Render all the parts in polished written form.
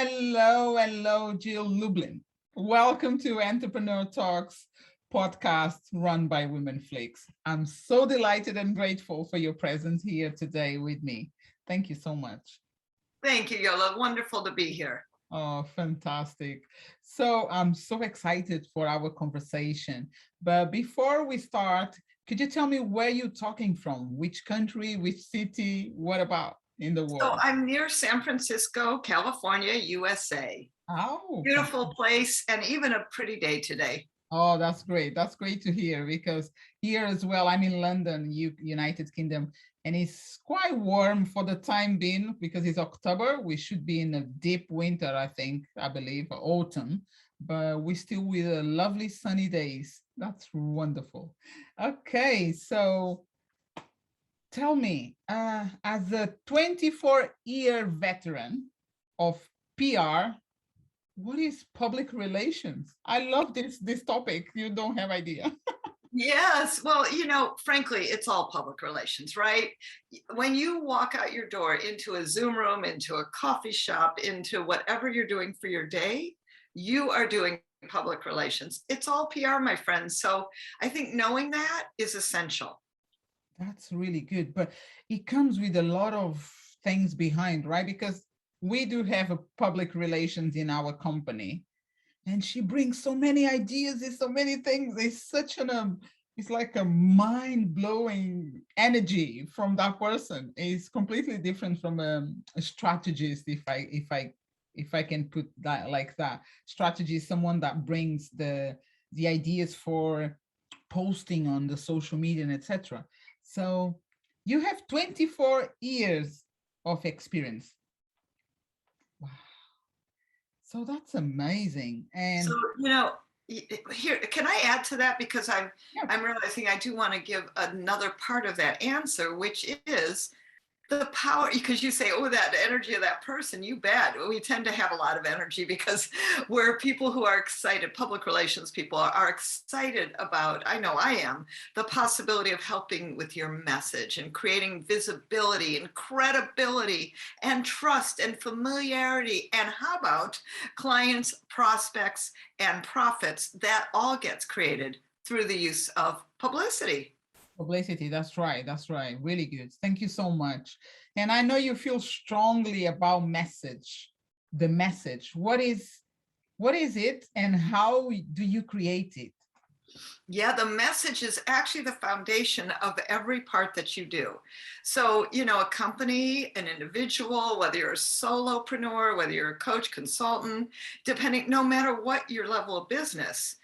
Hello, hello, Jill Lublin. Welcome to Entrepreneur Talks podcast run by Women Flix. I'm so delighted and grateful for your presence here today with me. Thank you so much. Thank you, Yola. Wonderful to be here. Oh, fantastic. So I'm so excited for our conversation. But before we start, could you tell me where you're talking from? Which country, which city, what about in the So world? I'm near San Francisco, California, USA. Oh, Beautiful place and even a pretty day today. oh, that's great. That's great to hear because here as well, I'm in London, United Kingdom, and it's quite warm for the time being because it's October. We should be in a deep winter, I believe, autumn, but we still with lovely sunny days. That's wonderful. Okay, so tell me, as a 24-year veteran of PR, what is public relations? I love this topic. You don't have idea. Yes. Well, frankly, it's all public relations, right? When you walk out your door into a Zoom room, into a coffee shop, into whatever you're doing for your day, you are doing public relations. It's all PR, my friends. So I think knowing that is essential. That's really good, but it comes with a lot of things behind, right? Because we do have a public relations in our company, and she brings so many ideas and so many things. It's such it's like a mind-blowing energy from that person. It's completely different from a strategist, if I can put that like that. Strategy is someone that brings the ideas for posting on the social media and etc. So you have 24 years of experience. Wow. So that's amazing. So, And here, can I add to that? Because yeah, I'm realizing I do want to give another part of that answer, which is the power, because you say, oh, that energy of that person, you bet. We tend to have a lot of energy because we're people who are excited, public relations people are excited about, I know I am, the possibility of helping with your message and creating visibility and credibility and trust and familiarity. And how about clients, prospects, and profits? That all gets created through the use of publicity. publicity. That's right. That's right. Really good. Thank you so much. And I know you feel strongly about message, the message. What is it and how do you create it? Yeah, the message is actually the foundation of every part that you do. So, a company, an individual, whether you're a solopreneur, whether you're a coach, consultant, depending, no matter what your level of business,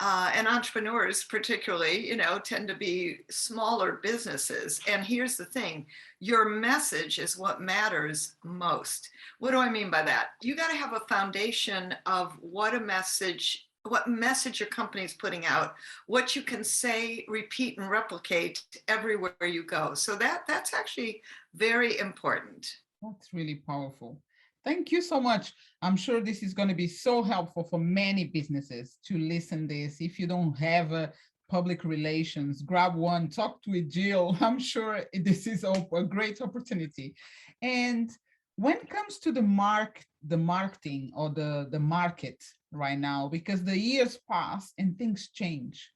and entrepreneurs particularly, tend to be smaller businesses. And here's the thing, your message is what matters most. What do I mean by that? You got to have a foundation of what message your company is putting out, what you can say, repeat, and replicate everywhere you go. So that's actually very important. That's really powerful. Thank you so much. I'm sure this is going to be so helpful for many businesses to listen this. If you don't have a public relations, grab one, talk with Jill. I'm sure this is a great opportunity. And when it comes to the marketing or the market right now, because the years pass and things change,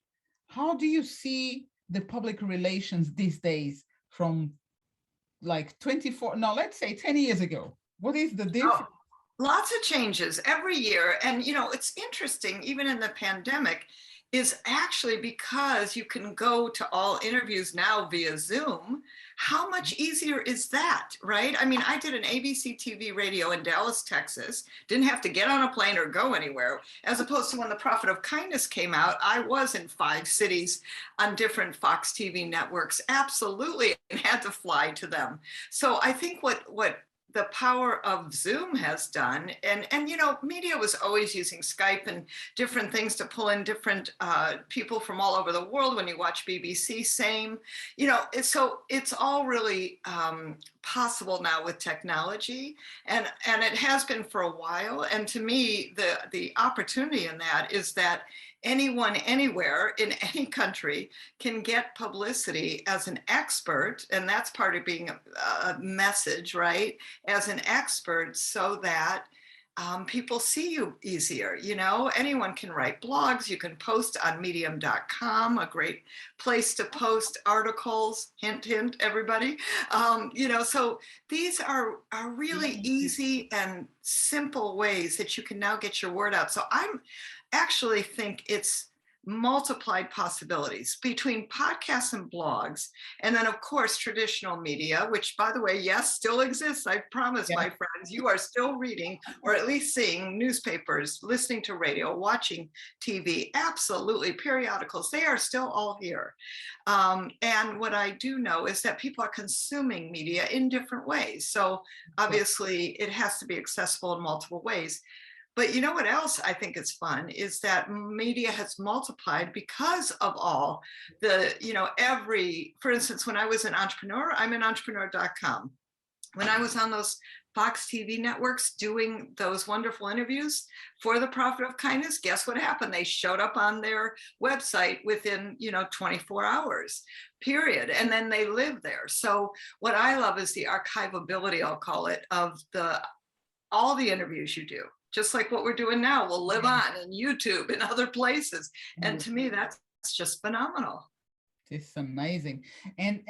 how do you see the public relations these days from like 24, no, let's say 10 years ago? What is the Oh, difference? lots of changes every year. And, it's interesting, even in the pandemic, is actually because you can go to all interviews now via Zoom. How much easier is that, right? I mean, I did an ABC TV radio in Dallas, Texas, didn't have to get on a plane or go anywhere, as opposed to when The Profit of Kindness came out, I was in 5 cities on different Fox TV networks, absolutely, and had to fly to them. So I think what the power of Zoom has done, and media was always using Skype and different things to pull in different people from all over the world. When you watch BBC, same, so it's all really possible now with technology, and it has been for a while. And to me, the opportunity in that is that anyone, anywhere, in any country can get publicity as an expert, and that's part of being a message, right? As an expert, so that people see you easier. You know, anyone can write blogs. You can post on medium.com, a great place to post articles. Hint, hint, everybody. You know, so these are really easy and simple ways that you can now get your word out. So I'm actually think it's multiplied possibilities between podcasts and blogs. And then, of course, traditional media, which, by the way, yes, still exists. I promise, my friends, you are still reading or at least seeing newspapers, listening to radio, watching TV, absolutely, periodicals. They are still all here. And what I do know is that people are consuming media in different ways. So obviously, it has to be accessible in multiple ways. But you know what else I think is fun is that media has multiplied because of all the, you know, for instance, when I was an entrepreneur, I'm in entrepreneur.com. When I was on those Fox TV networks doing those wonderful interviews for the Profit of Kindness, guess what happened? They showed up on their website within, you know, 24 hours, period. And then they live there. So what I love is the archivability, I'll call it, of all the interviews you do. Just like what we're doing now, will live on in YouTube and other places. And to me, that's just phenomenal. It's amazing. And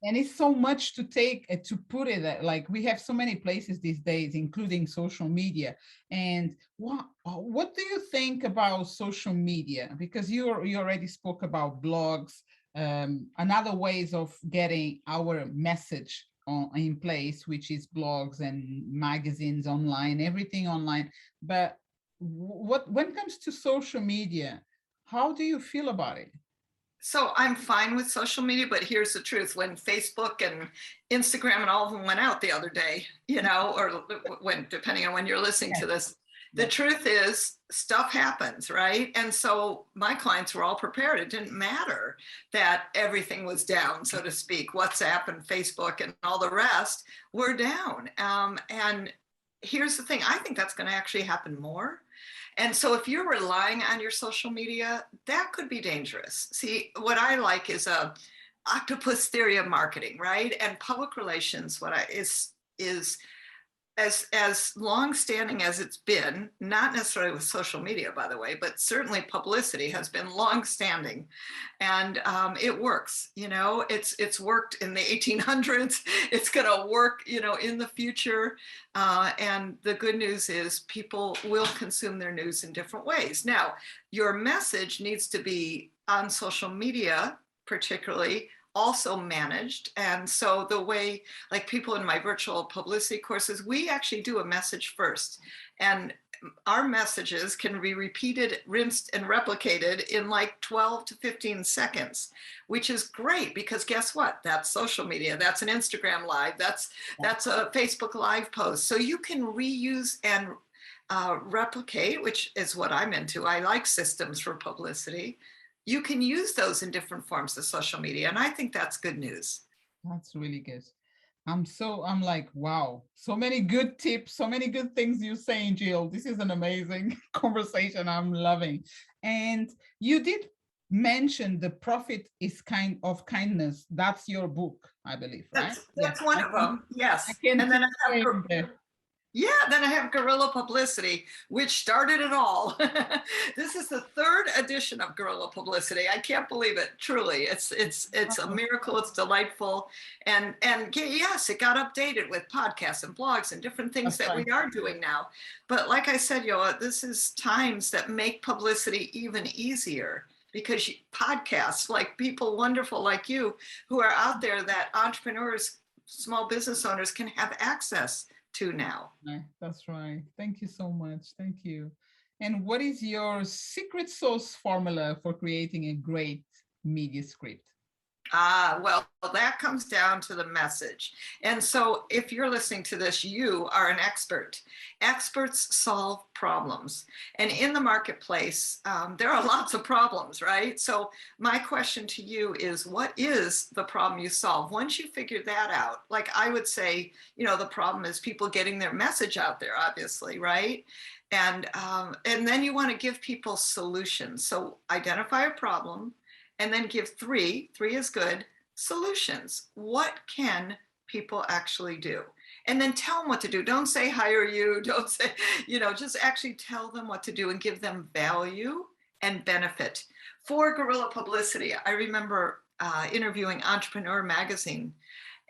it's so much to take to put it like we have so many places these days, including social media. And what do you think about social media? Because you already spoke about blogs, another ways of getting our message in place, which is blogs and magazines online, everything online. But when it comes to social media, how do you feel about it? So I'm fine with social media, but here's the truth. When Facebook and Instagram and all of them went out the other day, you know, or when, depending on when you're listening to this, the truth is stuff happens, right? And so my clients were all prepared. It didn't matter that everything was down, so to speak. WhatsApp and Facebook and all the rest were down. And here's the thing. I think that's going to actually happen more. And so if you're relying on your social media, that could be dangerous. See, what I like is a octopus theory of marketing, right? And public relations, is as long-standing as it's been, not necessarily with social media, by the way, but certainly publicity has been long-standing, and it works. You know, it's worked in the 1800s. It's going to work, you know, in the future. And the good news is people will consume their news in different ways. Now, your message needs to be on social media, particularly, also managed. And so the way, like people in my virtual publicity courses, we actually do a message first. And our messages can be repeated, rinsed, and replicated in like 12 to 15 seconds, which is great because guess what? That's social media. That's an Instagram live. That's a Facebook live post. So you can reuse and replicate, which is what I'm into. I like systems for publicity. You can use those in different forms of social media. And I think that's good news. That's really good. I'm like, wow, so many good tips, so many good things you're saying, Jill. This is an amazing conversation. I'm loving. And you did mention The Profit is Kind of Kindness. That's your book, I believe, right? That's one of them. Yes. And then I have Guerrilla Publicity, which started it all. This is the third edition of Guerrilla Publicity. I can't believe it. Truly, it's a miracle. It's delightful, and yes, it got updated with podcasts and blogs and different things that we are doing now. But like I said, Yoa, this is times that make publicity even easier because podcasts, like people wonderful like you who are out there, that entrepreneurs, small business owners can have access to now. That's right. Thank you so much. Thank you. And what is your secret sauce formula for creating a great media script? Well, that comes down to the message. And so if you're listening to this, you are an expert. Experts solve problems. And in the marketplace, there are lots of problems, right? So my question to you is, what is the problem you solve? Once you figure that out, like I would say, you know, the problem is people getting their message out there, obviously, right? And then you want to give people solutions. So identify a problem, and then give three is good, solutions. What can people actually do? And then tell them what to do. Don't say hire you. Don't say, just actually tell them what to do and give them value and benefit. For Guerrilla Publicity, I remember interviewing Entrepreneur Magazine.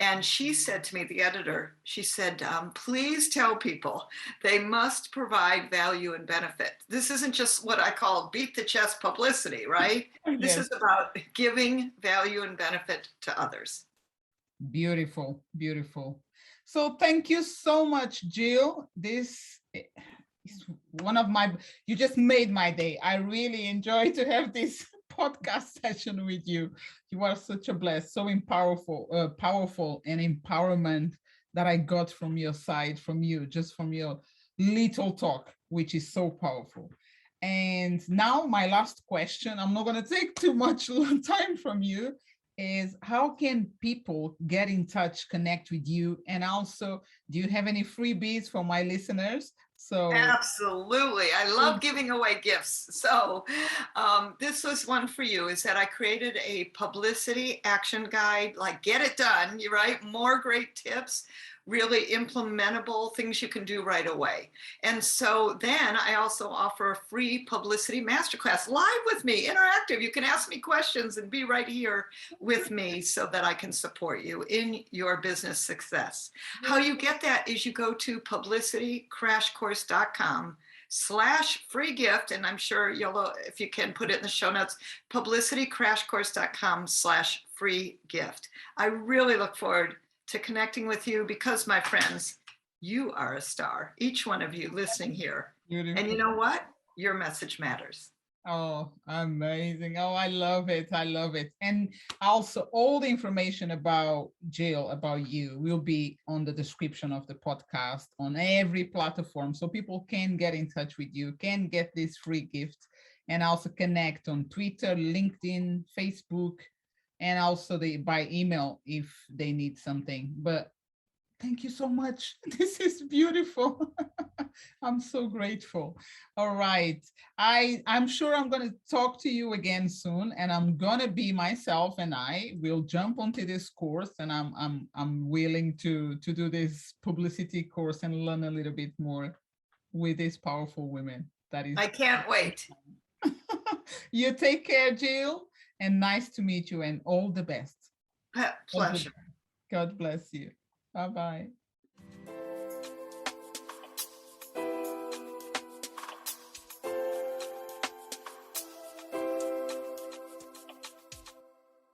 And she said to me, the editor, she said, please tell people they must provide value and benefit. This isn't just what I call beat the chest publicity, right? This is about giving value and benefit to others. Beautiful, beautiful. So thank you so much, Jill. This is one of my, you just made my day. I really enjoy to have this podcast session with you. You are such a bless, so powerful and empowerment that I got from your side, from you, just from your little talk, which is so powerful. And now my last question, I'm not going to take too much time from you, is how can people get in touch, connect with you? And also, do you have any freebies for my listeners? So absolutely. I love giving away gifts. So this was one for you, is that I created a publicity action guide, like get it done, right? More great tips, really implementable things you can do right away. And so then I also offer a free publicity masterclass live with me, interactive. You can ask me questions and be right here with me so that I can support you in your business success. How you get that is you go to publicitycrashcourse.com/free gift. And I'm sure you'll, if you can put it in the show notes, publicitycrashcourse.com/free gift. I really look forward to connecting with you because, my friends, you are a star, each one of you listening here. Beautiful. And you know what? Your message matters. Oh, amazing. Oh, I love it. I love it. And also all the information about Jill, about you, will be on the description of the podcast on every platform. So people can get in touch with you, can get this free gift, and also connect on Twitter, LinkedIn, Facebook, and also by email if they need something. But thank you so much. This is beautiful. I'm so grateful. All right. I'm sure I'm going to talk to you again soon, and I'm going to be myself, and I will jump onto this course, and I'm willing to do this publicity course and learn a little bit more with these powerful women. That is, I can't wait. You take care, Jill. And nice to meet you, and all the best. Pleasure. God bless you. Bye-bye.